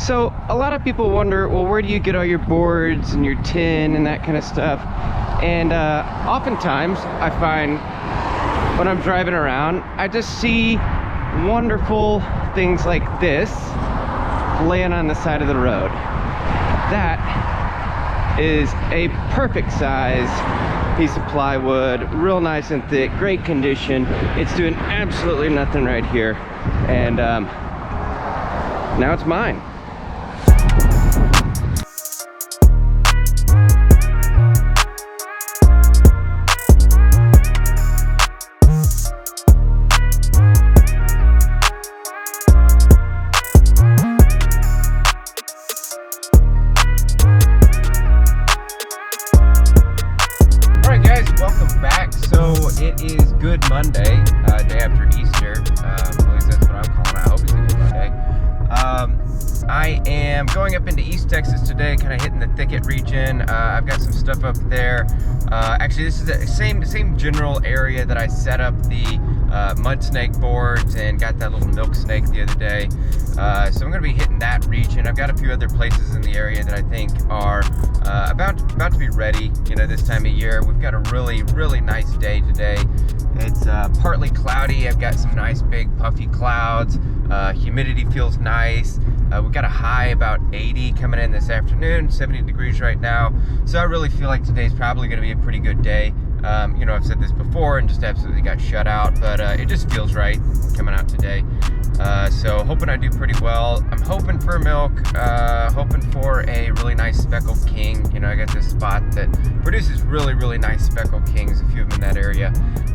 So a lot of people wonder, well, where do you get all your boards and your tin and that kind of stuff? And oftentimes I find when I'm driving around, I just see wonderful things like this laying on the side of the road. That is a perfect size piece of plywood, real nice and thick, great condition. It's doing absolutely nothing right here, and now it's mine. Welcome back. So it is Good Monday, day after Easter. At least that's what I'm calling it. I hope it's a good Monday. I am going up into East Texas today, kind of hitting the Thicket region. I've got some stuff up there. Actually, this is the same general area that I set up the mud snake boards and got that little milk snake the other day. So I'm going to be hitting that region. I've got a few other places in the area that I think are about to be ready. You know, this time of year. We've got a really nice day today. It's partly cloudy. I've got some nice big puffy clouds. Humidity feels nice. We've got a high about 80 coming in this afternoon, 70 degrees right now. So I really feel like today's probably going to be a pretty good day. You know, I've said this before and just absolutely got shut out, but it just feels right coming out today. So hoping I do pretty well. I'm hoping for milk, hoping for a really nice speckled king. You know, I got this spot that produces really nice speckled kings, a few of them in that area,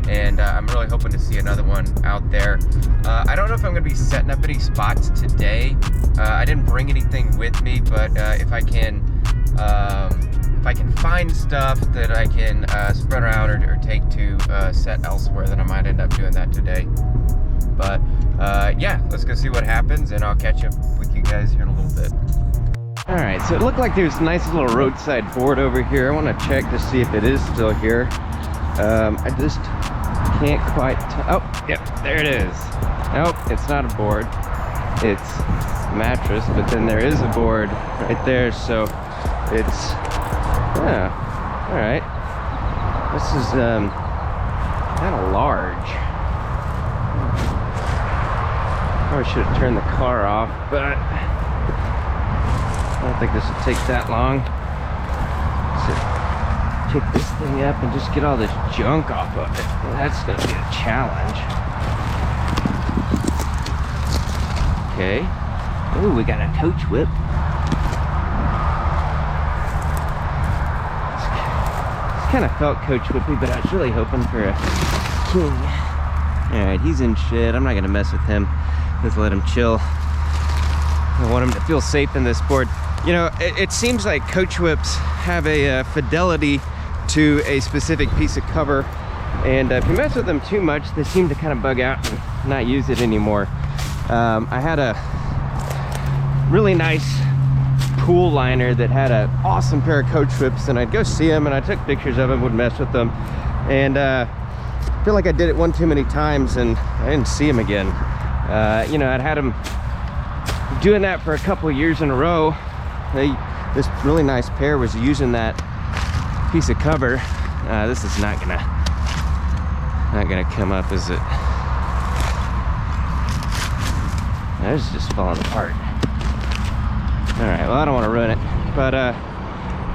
and I'm really hoping to see another one out there. I don't know if I'm going to be setting up any spots today. I didn't bring anything with me, but if I can find stuff that I can spread around or take to set elsewhere, then I might end up doing that today. But yeah, let's go see what happens, and I'll catch up with you guys here in a little bit. All right, so it looked like there's a nice little roadside board over here. I want to check to see if it is still here. I just can't quite oh, yep, there it is. Nope, it's not a board. It's a mattress, but then there is a board right there, so it's, yeah, all right. This is kind of large. Probably should have turned the car off, but I don't think this will take that long. So pick this thing up and just get all this junk off of it. Well, that's going to be a challenge. Okay. Oh, we got a coach whip. It's kind of felt coach whippy, but I was really hoping for a king. Alright, he's in shit. I'm not going to mess with him. Just let him chill. I want him to feel safe in this board. You know, it seems like coach whips have a fidelity to a specific piece of cover, and if you mess with them too much, they seem to kind of bug out and not use it anymore. I had a really nice pool liner that had an awesome pair of coach whips, and I'd go see them and I took pictures of them, would mess with them, and I feel like I did it one too many times and I didn't see them again. You know, I'd had them doing that for a couple of years in a row. This really nice pair was using that piece of cover. This is not gonna come up, is it? This is just falling apart. All right, well, I don't want to ruin it, but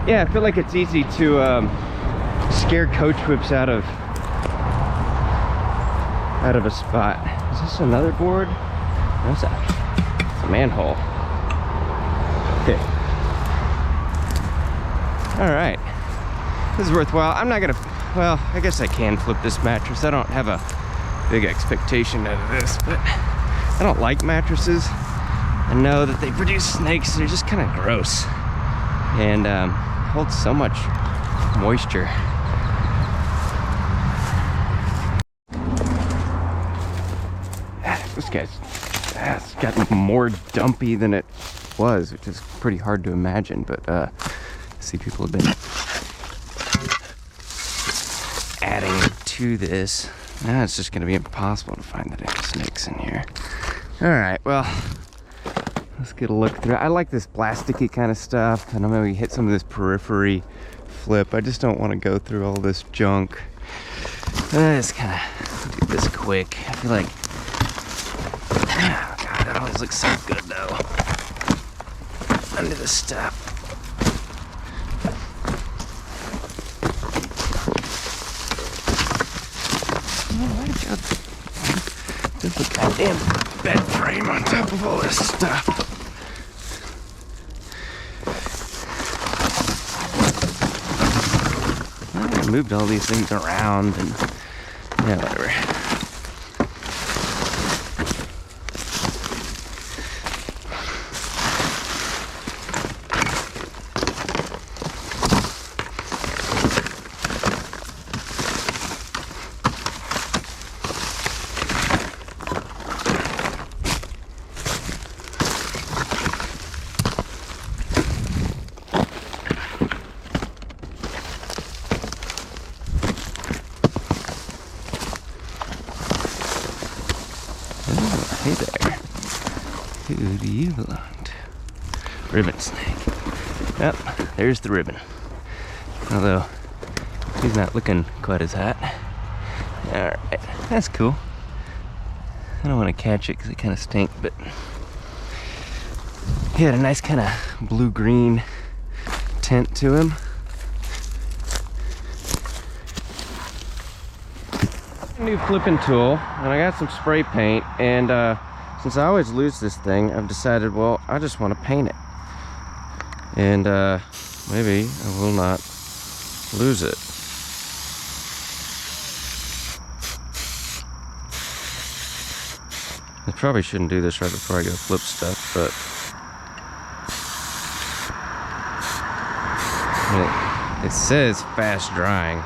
yeah, I feel like it's easy to scare coach whips out of a spot. Is this another board? No, it's a manhole. Okay. All right. This is worthwhile. I'm not gonna, well, I guess I can flip this mattress. I don't have a big expectation out of this, but I don't like mattresses. I know that they produce snakes. They're just kind of gross and hold so much moisture. This guy's ass got more dumpy than it was, which is pretty hard to imagine, but see, people have been adding to this. Now it's just going to be impossible to find the damn snakes in here. All right, well, Let's get a look through. I like this plasticky kind of stuff. I know maybe hit some of this periphery flip. I just don't want to go through all this junk. Let's kind of do this quick. I feel like, oh God, that always looks so good though. Under the stuff. There's a goddamn bed frame on top of all this stuff. I moved all these things around and yeah, whatever. Hey there. Who do you belong to? Ribbon snake. Yep, there's the ribbon. Although, he's not looking quite as hot. Alright, that's cool. I don't want to catch it because it kind of stink, but he had a nice kind of blue-green tint to him. New flipping tool, and I got some spray paint, and since I always lose this thing, I've decided, well, I just want to paint it, and maybe I will not lose it. I probably shouldn't do this right before I go flip stuff, but it says fast drying.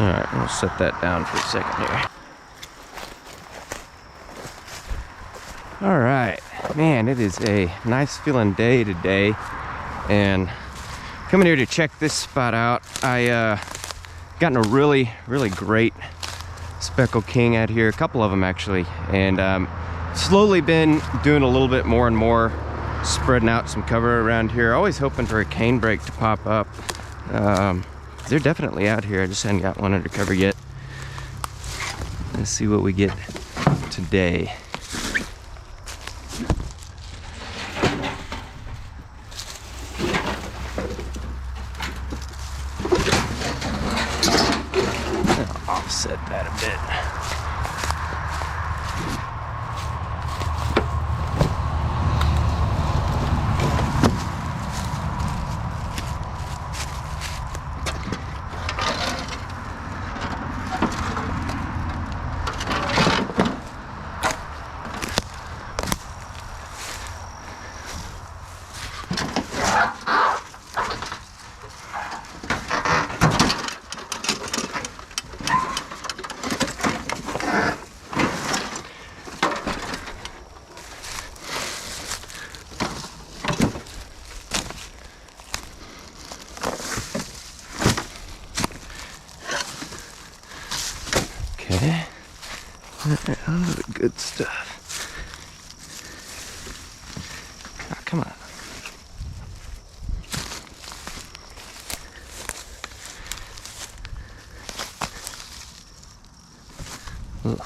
Alright, we'll set that down for a second here. Alright, man, it is a nice feeling day today, and coming here to check this spot out. I gotten a really great speckled king out here, a couple of them actually, and slowly been doing a little bit more and more, spreading out some cover around here, always hoping for a canebrake to pop up. They're definitely out here. I just haven't got one under cover yet. Let's see what we get today. I'll offset that a bit. Okay, all the good stuff. Oh, come on. Ugh.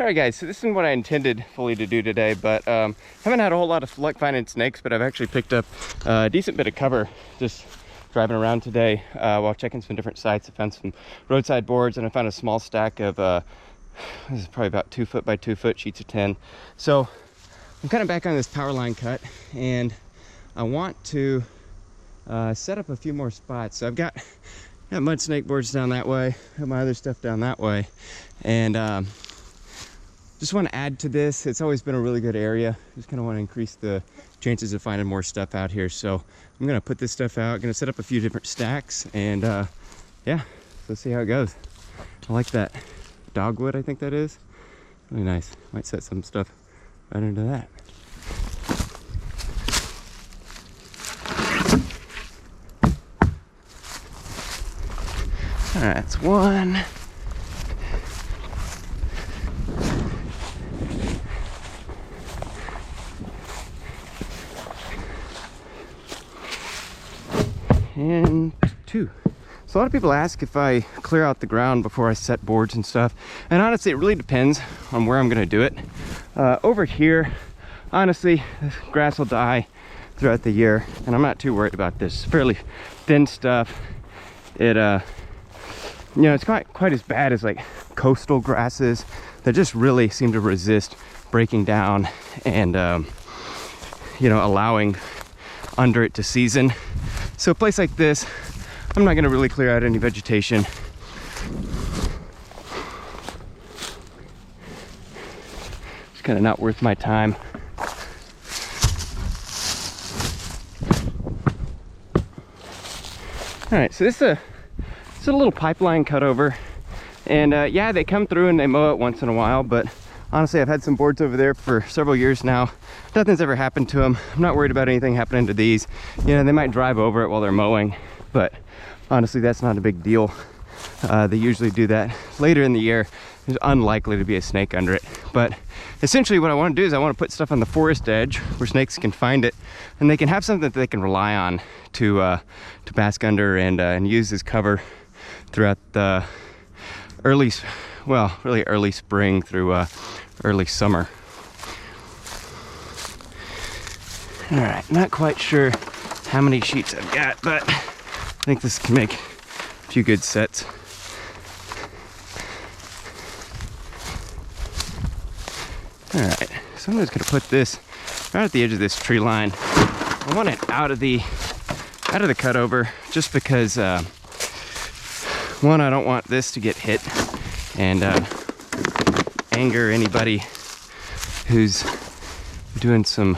Alright guys, so this isn't what I intended fully to do today, but haven't had a whole lot of luck finding snakes, but I've actually picked up a decent bit of cover just driving around today while checking some different sites. I found some roadside boards and I found a small stack of, this is probably about 2 foot by 2 foot sheets of 10. So I'm kind of back on this power line cut and I want to set up a few more spots. So I've got mud snake boards down that way, got my other stuff down that way, and just want to add to this. It's always been a really good area. Just kind of want to increase the chances of finding more stuff out here. So I'm going to put this stuff out, going to set up a few different stacks, and yeah, let's see how it goes. I like that dogwood, I think that is. Really nice. Might set some stuff right into that. All right, that's one. And two. So a lot of people ask if I clear out the ground before I set boards and stuff. And honestly, it really depends on where I'm gonna do it. Over here, honestly, this grass will die throughout the year, and I'm not too worried about this. Fairly thin stuff. It, you know, it's not quite as bad as like coastal grasses that just really seem to resist breaking down and, you know, allowing under it to season. So a place like this, I'm not gonna really clear out any vegetation. It's kind of not worth my time. All right, so this is a little pipeline cutover, and yeah, they come through and they mow it once in a while, but honestly, I've had some boards over there for several years now. Nothing's ever happened to them. I'm not worried about anything happening to these. You know, they might drive over it while they're mowing, but honestly, that's not a big deal. They usually do that later in the year. There's unlikely to be a snake under it. But essentially what I want to do is I want to put stuff on the forest edge where snakes can find it, and they can have something that they can rely on to bask under and use as cover throughout the early spring through early summer. All right, not quite sure how many sheets I've got, but I think this can make a few good sets. All right, so I'm just gonna put this right at the edge of this tree line. I want it out of the cutover, just because one, I don't want this to get hit and anger anybody who's doing some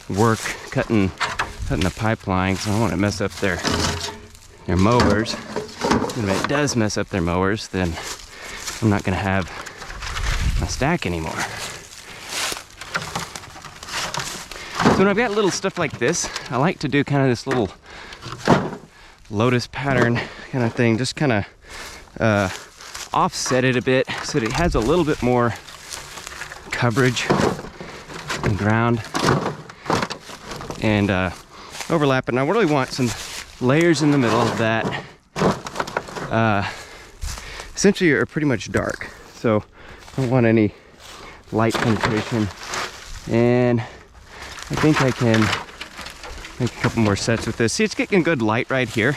work cutting the pipeline, because I don't want to mess up their mowers. And if it does mess up their mowers, then I'm not going to have my stack anymore. So when I've got little stuff like this, I like to do kind of this little lotus pattern kind of thing, just kind of offset it a bit so that it has a little bit more coverage and ground, and overlap it. And I really want some layers in the middle of that. Essentially are pretty much dark, so I don't want any light penetration. And I think I can make a couple more sets with this. See, it's getting good light right here,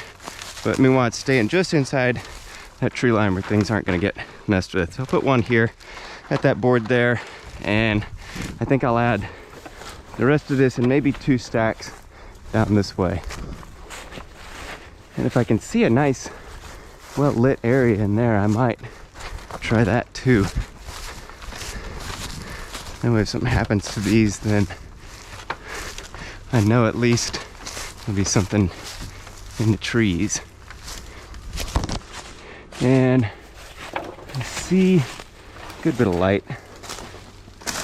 but meanwhile it's staying just inside that tree line where things aren't going to get messed with. So I'll put one here at that board there, and I think I'll add the rest of this and maybe 2 stacks down this way. And if I can see a nice well lit area in there, I might try that too. And if something happens to these, then I know at least there'll be something in the trees. And I see a good bit of light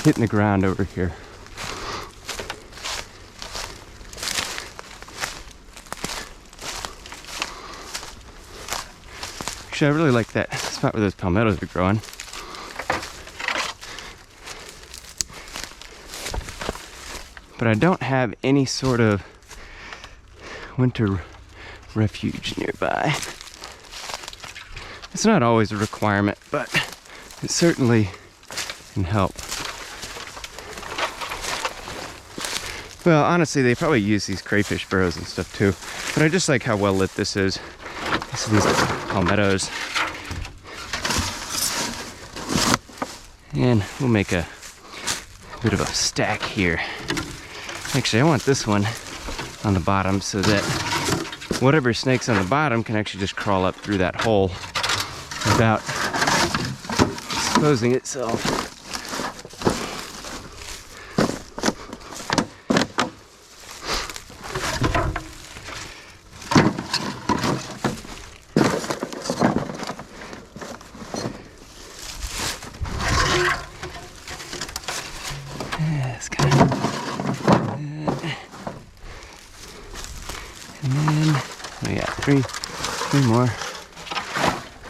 hitting the ground over here. Actually, I really like that spot where those palmettos are growing. But I don't have any sort of winter refuge nearby. It's not always a requirement, but it certainly and help. Well, honestly, they probably use these crayfish burrows and stuff too, but I just like how well lit this is. These palmettos. And we'll make a bit of a stack here. Actually, I want this one on the bottom so that whatever snake's on the bottom can actually just crawl up through that hole without exposing itself. Three more.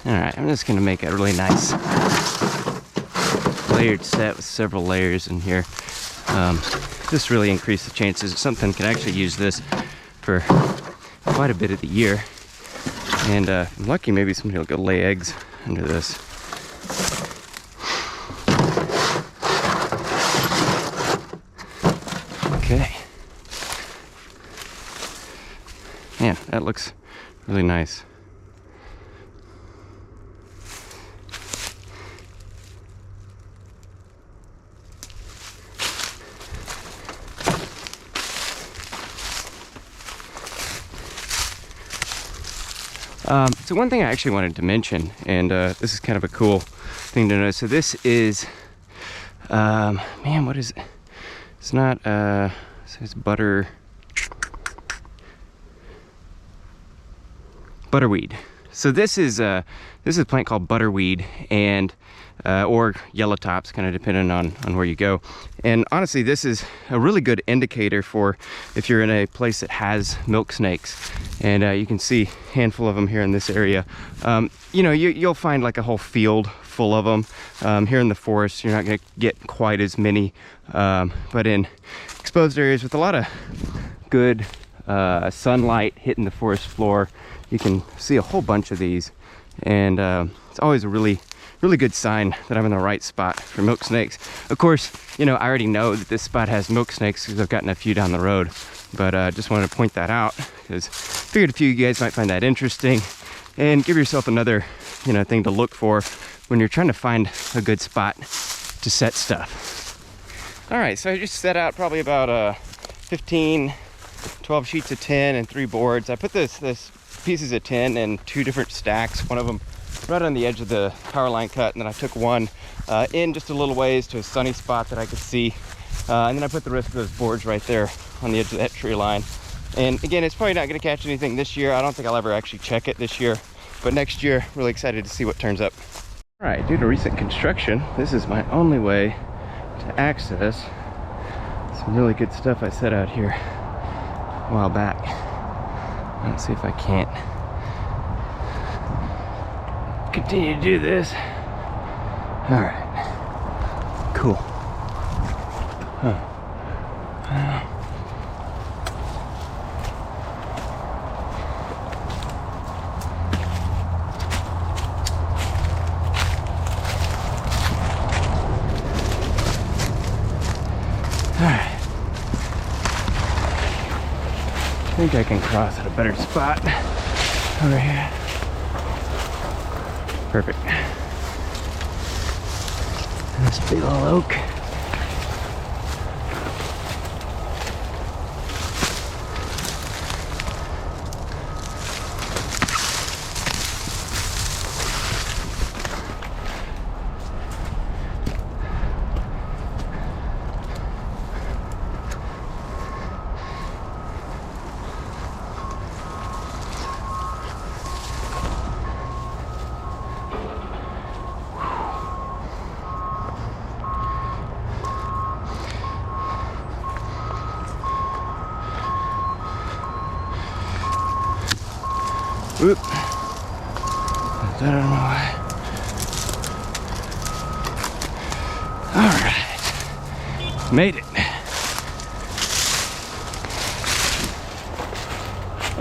Alright, I'm just gonna make a really nice layered set with several layers in here. This really increase the chances that something can actually use this for quite a bit of the year. And I'm lucky, maybe somebody will go lay eggs under this. Okay. Man, that looks really nice. So one thing I actually wanted to mention, and this is kind of a cool thing to know. So this is, man, what is it? It's not, it says butterweed. So this is a plant called butterweed, and or yellow tops, kind of depending on where you go. And honestly, this is a really good indicator for if you're in a place that has milk snakes. And you can see a handful of them here in this area. You know, you'll find like a whole field full of them. Here in the forest, you're not going to get quite as many, but in exposed areas with a lot of good sunlight hitting the forest floor, you can see a whole bunch of these. And it's always a really good sign that I'm in the right spot for milk snakes. Of course, you know, I already know that this spot has milk snakes because I've gotten a few down the road, but just wanted to point that out because I figured a few of you guys might find that interesting and give yourself another, you know, thing to look for when you're trying to find a good spot to set stuff. All right, so I just set out probably about 12 sheets of tin and 3 boards. I put this pieces of tin in 2 different stacks, one of them right on the edge of the power line cut, and then I took one in just a little ways to a sunny spot that I could see, and then I put the rest of those boards right there on the edge of that tree line. And again, it's probably not going to catch anything this year. I don't think I'll ever actually check it this year, but next year, really excited to see what turns up. All right, due to recent construction, this is my only way to access some really good stuff I set out here a while back. Let's see if I can't continue to do this. All right, cool. Huh. All right. I think I can cross at a better spot over here. Perfect. And this big old oak. Oop. I don't know why. Alright. Made it.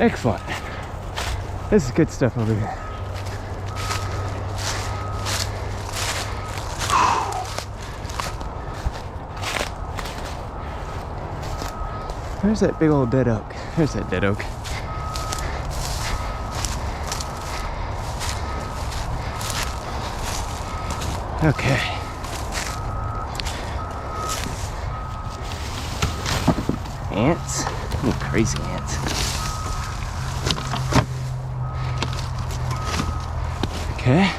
Excellent. This is good stuff over here. Where's that big old dead oak? There's that dead oak. Okay. Ants? Ooh, crazy ants. Okay.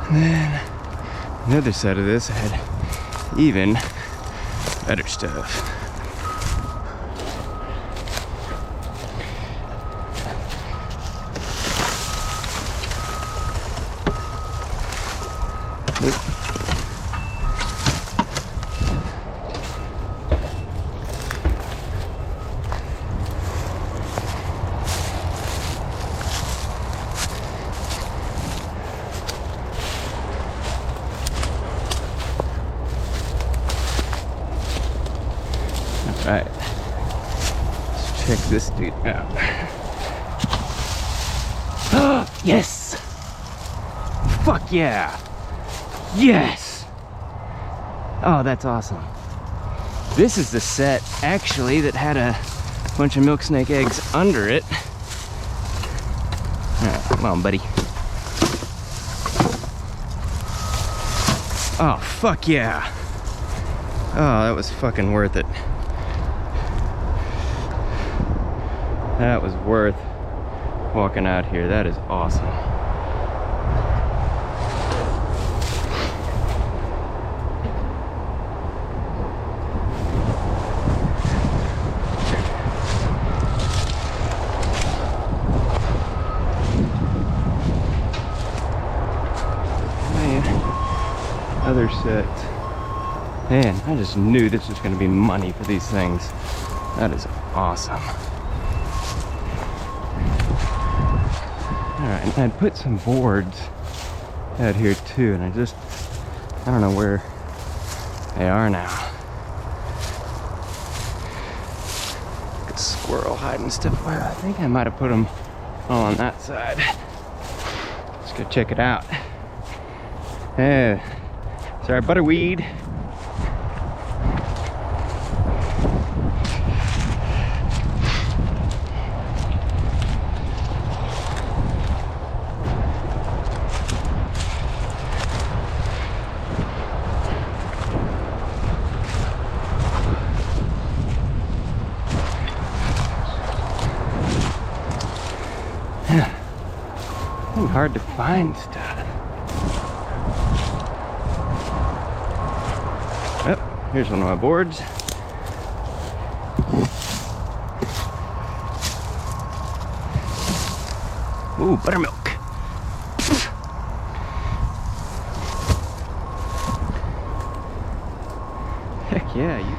And then on the other side of this, I had even better stuff. Alright, let's check this dude out. Yes! Fuck yeah! Yes! Oh, that's awesome. This is the set, actually, that had a bunch of milk snake eggs under it. Alright, come on, buddy. Oh, fuck yeah! Oh, that was fucking worth it. That was worth walking out here. That is awesome. Other set. Man, I just knew this was going to be money for these things. That is awesome. Alright, and I'd put some boards out here too, and I don't know where they are now. Like a squirrel hiding stuff. Well, I think I might have put them all on that side. Let's go check it out. Sorry, butterweed. Hard to find stuff. Oh, here's one of my boards. Ooh, buttermilk. Heck yeah, you.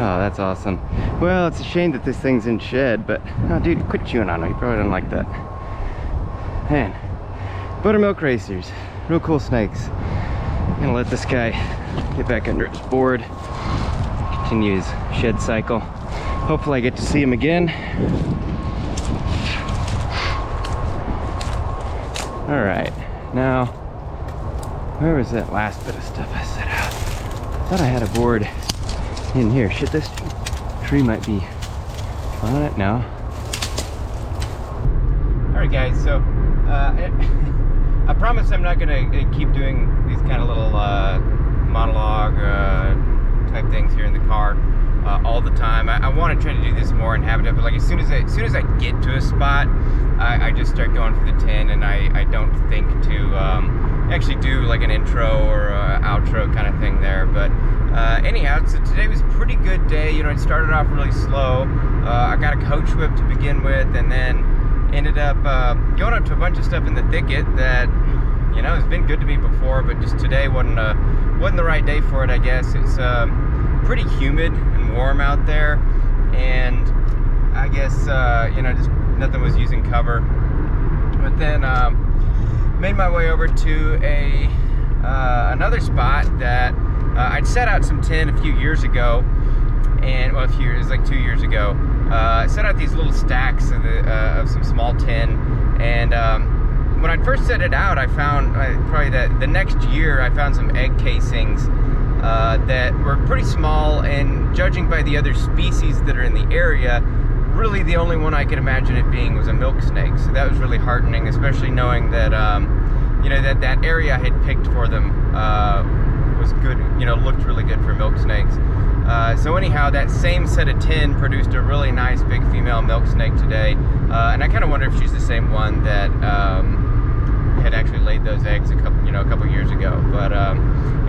Oh, that's awesome. Well, it's a shame that this thing's in shed, but oh, dude, quit chewing on it. You probably don't like that. Man, buttermilk racers, real cool snakes. I'm gonna let this guy get back under his board, continue his shed cycle. Hopefully I get to see him again. All right, now, where was that last bit of stuff I set out? I thought I had a board in here. Shit, this tree might be on it now. Alright guys, so I promise I'm not gonna keep doing these kind of little monologue type things here in the car all the time. I want to try to do this more and have it, but like as soon as I get to a spot, I just start going for the 10, and I don't think to actually do like an intro or outro kind of thing there. But anyhow, so today was a pretty good day. You know, it started off really slow. I got a coach whip to begin with, and then ended up going up to a bunch of stuff in the thicket that, you know, has been good to me before, but just today wasn't the right day for it, I guess. It's pretty humid and warm out there, and I guess you know, just nothing was using cover. But then made my way over to another spot that I'd set out some tin a few years ago, and well, like 2 years ago. I set out these little stacks of some small tin, and when I first set it out, I found probably that the next year I found some egg casings that were pretty small, and judging by the other species that are in the area, really the only one I could imagine it being was a milk snake. So that was really heartening, especially knowing that you know, that area I had picked for them was good, you know, looked really good for milk snakes. So anyhow, that same set of 10 produced a really nice big female milk snake today, and I kind of wonder if she's the same one that had actually laid those eggs a couple years ago. But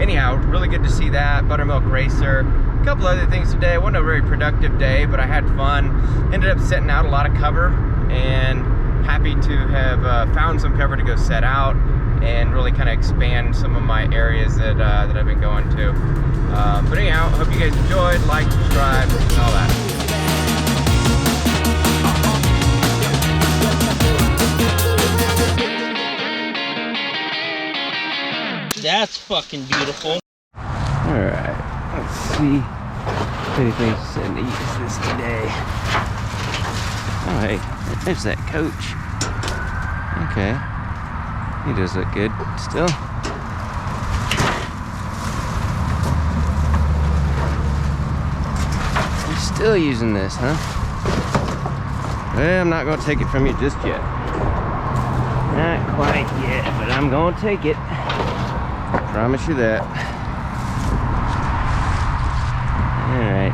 anyhow, really good to see that. Buttermilk racer. A couple other things today. It wasn't a very productive day, but I had fun. Ended up setting out a lot of cover, and happy to have found some cover to go set out and really kind of expand some of my areas that I've been going to. But anyhow, hope you guys enjoyed. Like, subscribe, and all that. That's fucking beautiful. Alright, let's see if anything's said to use this today. Oh hey, there's that coach. Okay. He does look good still. You're still using this, huh? Well, I'm not gonna take it from you just yet. Not quite yet, but I'm gonna take it. Promise you that. Alright.